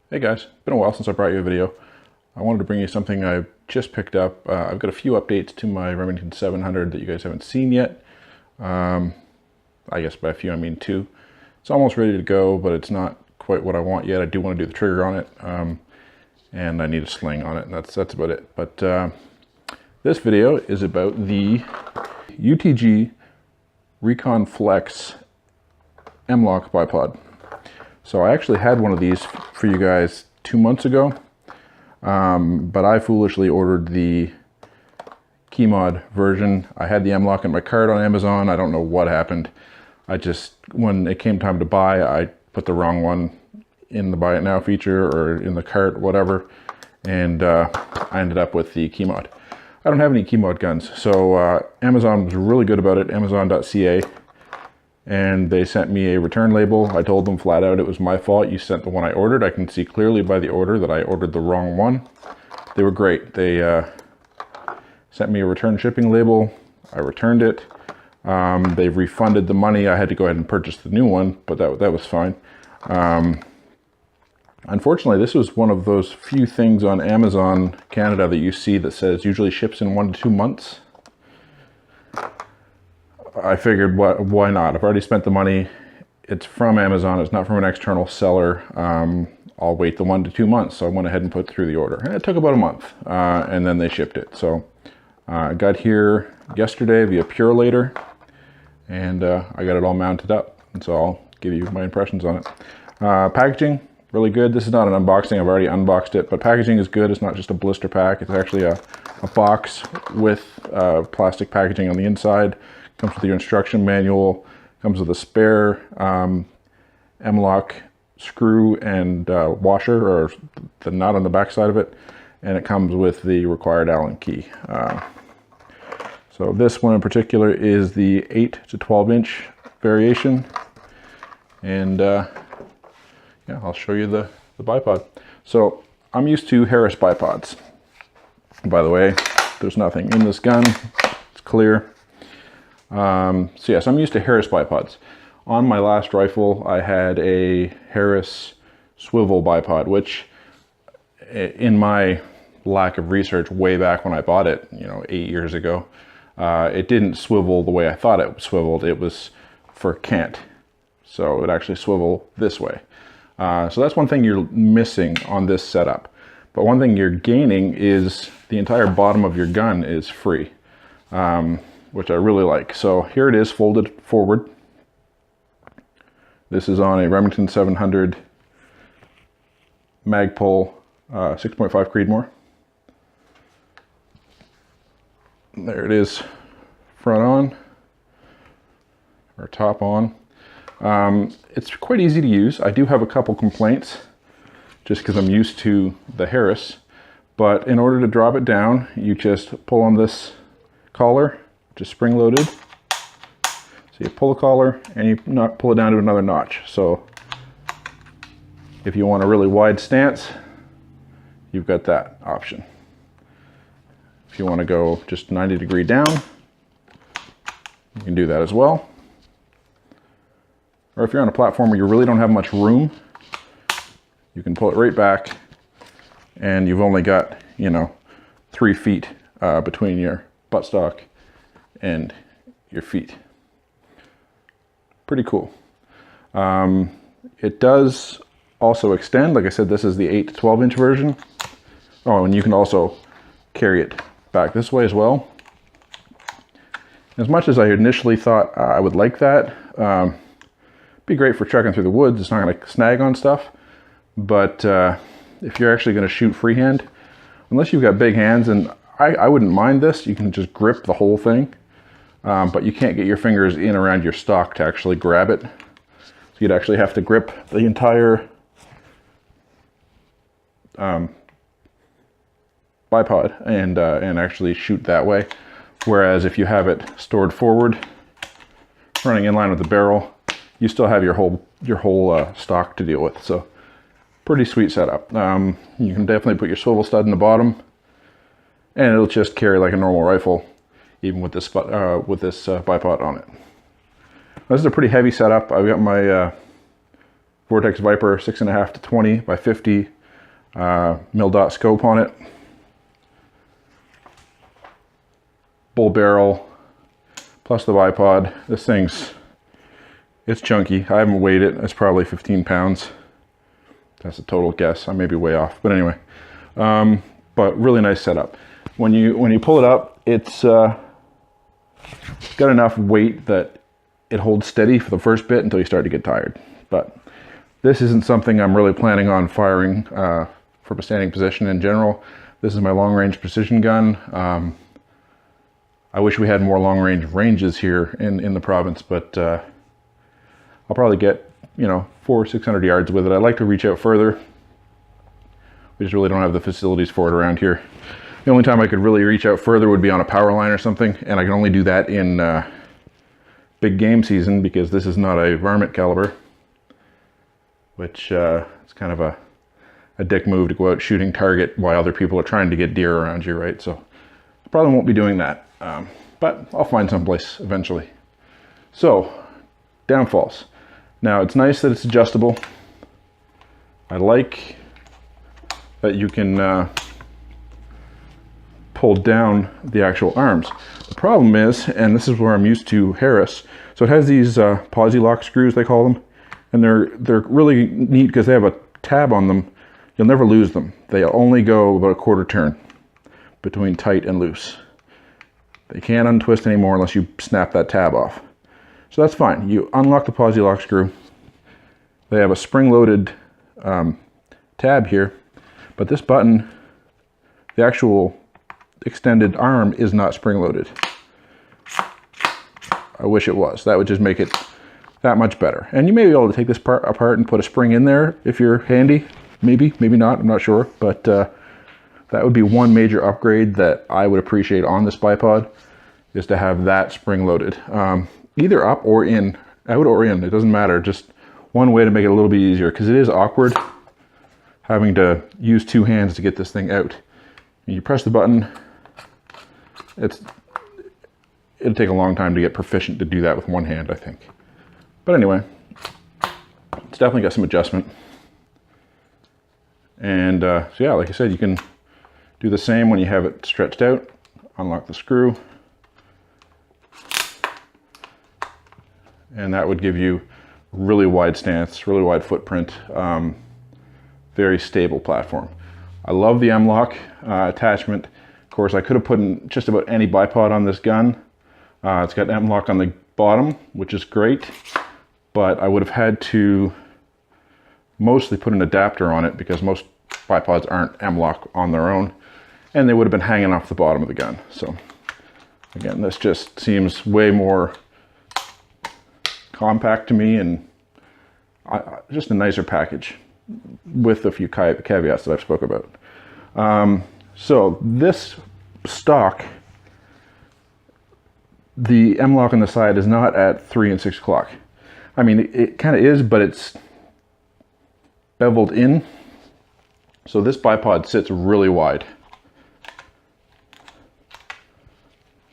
Hey guys, been a while since I brought you a video. I wanted to bring you something I just picked up. I've got a few updates to my Remington 700 that you guys haven't seen yet. I guess by a few I mean two. It's almost ready to go, but it's not quite what I want yet. I do want to do the trigger on it, and I need a sling on it, and that's about it. But this video is about the UTG Recon Flex M-LOK bipod. So I actually had one of these for you guys 2 months ago, but I foolishly ordered the Keymod version. I had the M-LOK in my cart on Amazon. I don't know what happened. When it came time to buy, I put the wrong one in the buy it now feature or in the cart, whatever, and I ended up with the Keymod. I don't have any Keymod guns, so Amazon was really good about it, Amazon.ca. And they sent me a return label. I told them flat out it was my fault. You sent the one I ordered. I can see clearly by the order that I ordered the wrong one. They were great. They sent me a return shipping label. I returned it. They refunded the money. I had to go ahead and purchase the new one, but that was fine. Unfortunately, this was one of those few things on Amazon Canada that you see that says usually ships in 1 to 2 months. I figured, why not? I've already spent the money. It's from Amazon. It's not from an external seller. I'll wait the 1 to 2 months. So I went ahead and put through the order. And it took about a month, and then they shipped it. So I got here yesterday via Purelator, and I got it all mounted up. And so I'll give you my impressions on it. Packaging, really good. This is not an unboxing. I've already unboxed it, but packaging is good. It's not just a blister pack. It's actually a box with plastic packaging on the inside. Comes with your instruction manual, comes with a spare M-LOK screw and washer, or the nut on the back side of it, and it comes with the required Allen key. So this one in particular is the 8 to 12 inch variation, and yeah, I'll show you the bipod. So I'm used to Harris bipods. By the way, there's nothing in this gun, it's clear. So yes, I'm used to Harris bipods. On my last rifle, I had a Harris swivel bipod, which in my lack of research way back when I bought it, 8 years ago, it didn't swivel the way I thought it swiveled. It was for cant. So it would actually swivel this way. So that's one thing you're missing on this setup. But one thing you're gaining is the entire bottom of your gun is free. Which I really like. So here it is folded forward. This is on a Remington 700 Magpul 6.5 Creedmoor. There it is, front on, or top on. It's quite easy to use. I do have a couple complaints just because I'm used to the Harris, but in order to drop it down, you just pull on this collar, just spring loaded. So you pull the collar and you pull it down to another notch. So if you want a really wide stance, you've got that option. If you want to go just 90-degree down, you can do that as well. Or if you're on a platform where you really don't have much room, you can pull it right back and you've only got, 3 feet between your buttstock and your feet. Pretty cool. It does also extend. Like I said, this is the 8 to 12 inch version. Oh, and you can also carry it back this way as well. As much as I initially thought I would like that, be great for trekking through the woods. It's not going to snag on stuff, but if you're actually going to shoot freehand, unless you've got big hands, and I wouldn't mind this, you can just grip the whole thing. But you can't get your fingers in around your stock to actually grab it. So you'd actually have to grip the entire bipod and actually shoot that way. Whereas if you have it stored forward, running in line with the barrel, you still have your whole stock to deal with. So pretty sweet setup. You can definitely put your swivel stud in the bottom, and it'll just carry like a normal rifle, even with this bipod on it. This is a pretty heavy setup. I've got my Vortex Viper 6.5 to 20 by 50 M-LOK scope on it, bull barrel, plus the bipod. This thing's, it's chunky. I haven't weighed it. It's probably 15 pounds. That's a total guess. I may be way off, but anyway. But really nice setup. When you pull it up, it's got enough weight that it holds steady for the first bit until you start to get tired. But this isn't something I'm really planning on firing from a standing position in general. This is my long-range precision gun. I wish we had more long-range ranges here in the province, but I'll probably get, you know, 400 or 600 yards with it. I'd like to reach out further. We just really don't have the facilities for it around here. The only time I could really reach out further would be on a power line or something, and I can only do that in big game season because this is not a varmint caliber, which it's kind of a dick move to go out shooting target while other people are trying to get deer around you, right? So I probably won't be doing that, but I'll find someplace eventually. So, downfalls. Now, it's nice that it's adjustable. I like that you can pull down the actual arms. The problem is, and this is where I'm used to Harris, so it has these Posi lock screws, they call them, and they're really neat because they have a tab on them. You'll never lose them. They only go about a quarter turn between tight and loose. They can't untwist anymore unless you snap that tab off. So that's fine. You unlock the Posi lock screw. They have a spring-loaded tab here, but this button, the actual extended arm, is not spring-loaded. I wish it was. That would just make it that much better. And you may be able to take this part apart and put a spring in there if you're handy. Maybe, maybe not, I'm not sure. But that would be one major upgrade that I would appreciate on this bipod, is to have that spring-loaded. Either up or in, out or in, it doesn't matter. Just one way to make it a little bit easier, because it is awkward having to use two hands to get this thing out. You press the button, it'll take a long time to get proficient to do that with one hand, I think. But anyway, it's definitely got some adjustment. And so yeah, like I said, you can do the same when you have it stretched out. Unlock the screw. And that would give you really wide stance, really wide footprint, very stable platform. I love the M-LOK attachment. Of course, I could have put in just about any bipod on this gun. It's got M-LOK on the bottom, which is great, but I would have had to mostly put an adapter on it because most bipods aren't M-LOK on their own, and they would have been hanging off the bottom of the gun. So again, this just seems way more compact to me, and just a nicer package with a few caveats that I've spoke about. So this stock, the M-LOK on the side is not at 3 and 6 o'clock. I mean, it kind of is, but it's beveled in. So this bipod sits really wide.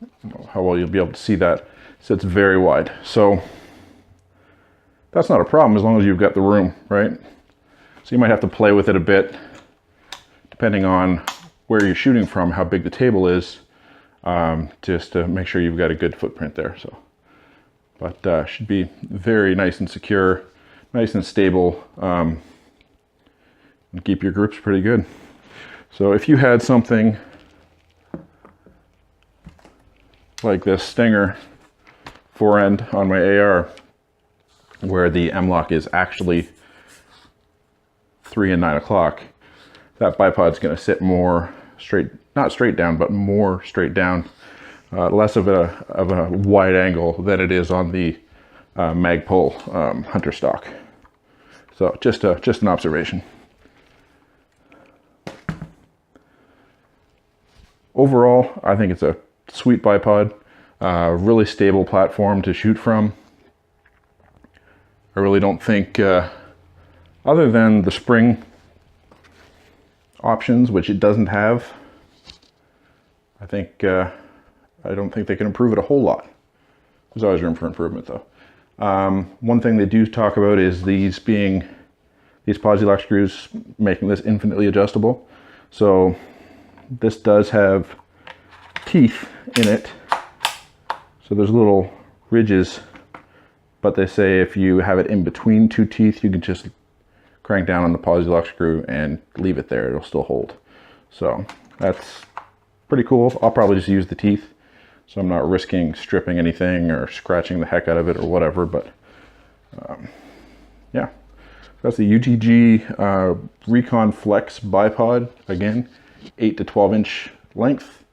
I don't know how well you'll be able to see that. It sits very wide. So that's not a problem as long as you've got the room, right? So you might have to play with it a bit, depending on where you're shooting from, how big the table is, just to make sure you've got a good footprint there. So, but should be very nice and secure, nice and stable, and keep your groups pretty good. So if you had something like this Stinger forend on my AR, where the M-LOK is actually 3 and 9 o'clock, that bipod's going to sit more straight, not straight down, but more straight down, less of a wide angle than it is on the Magpul hunter stock. So just an observation. Overall, I think it's a sweet bipod, really stable platform to shoot from. I really don't think, other than the spring options, which it doesn't have, I don't think they can improve it a whole lot. There's always room for improvement though. One thing they do talk about is these being these Posi lock screws, making this infinitely adjustable. So this does have teeth in it. So there's little ridges, but they say if you have it in between two teeth, you can just crank down on the Posi lock screw and leave it there. It'll still hold. So that's pretty cool. I'll probably just use the teeth, so I'm not risking stripping anything or scratching the heck out of it or whatever. But yeah, that's the UTG Recon Flex Bipod. Again, 8 to 12 inch length.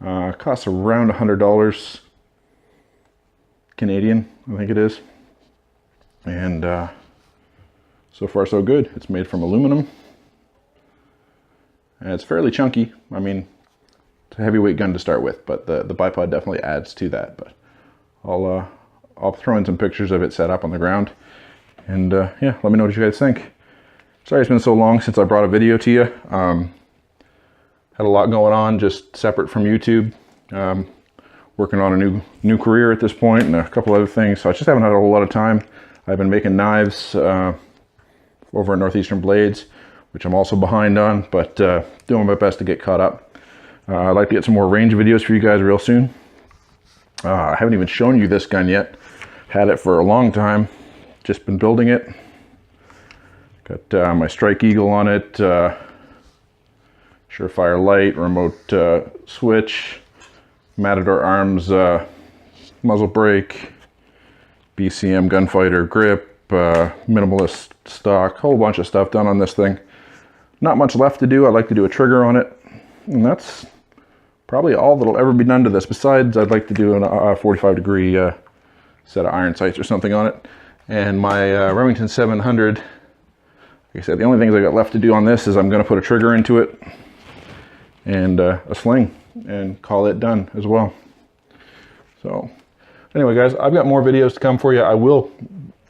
Costs around $100 Canadian, I think it is. And so far so good. It's made from aluminum. And it's fairly chunky. I mean, it's a heavyweight gun to start with, but the bipod definitely adds to that. But I'll throw in some pictures of it set up on the ground, and yeah, let me know what you guys think. Sorry it's been so long since I brought a video to you. Had a lot going on just separate from YouTube. Working on a new career at this point, and a couple other things, so I just haven't had a whole lot of time. I've been making knives over at Northeastern Blades, which I'm also behind on, but doing my best to get caught up. I'd like to get some more range videos for you guys real soon. I haven't even shown you this gun yet. Had it for a long time, just been building it. Got my Strike Eagle on it, Surefire Light, remote switch, Matador Arms muzzle brake, BCM gunfighter grip, minimalist stock, whole bunch of stuff done on this thing. Not much left to do. I'd like to do a trigger on it, and that's probably all that'll ever be done to this. Besides, I'd like to do a 45 degree set of iron sights or something on it. And my Remington 700, like I said, the only things I got left to do on this is I'm going to put a trigger into it and a sling and call it done as well. So anyway, guys, I've got more videos to come for you. I will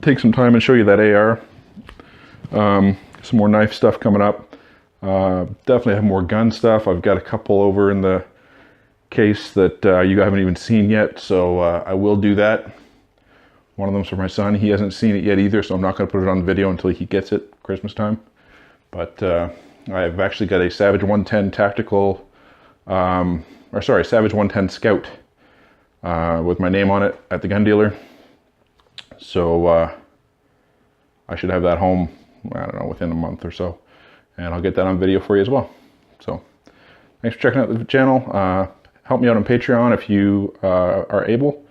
take some time and show you that AR. Some more knife stuff coming up. Definitely have more gun stuff. I've got a couple over in the case that you haven't even seen yet, so I will do that. One of them's for my son. He hasn't seen it yet either, so I'm not going to put it on the video until he gets it Christmas time. But I've actually got a Savage 110 tactical, Savage 110 Scout with my name on it at the gun dealer. So I should have that home, I don't know, within a month or so. And I'll get that on video for you as well. So thanks for checking out the channel. Help me out on Patreon if you are able.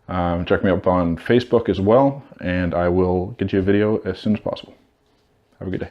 Check me out on Facebook as well, and I will get you a video as soon as possible. Have a good day.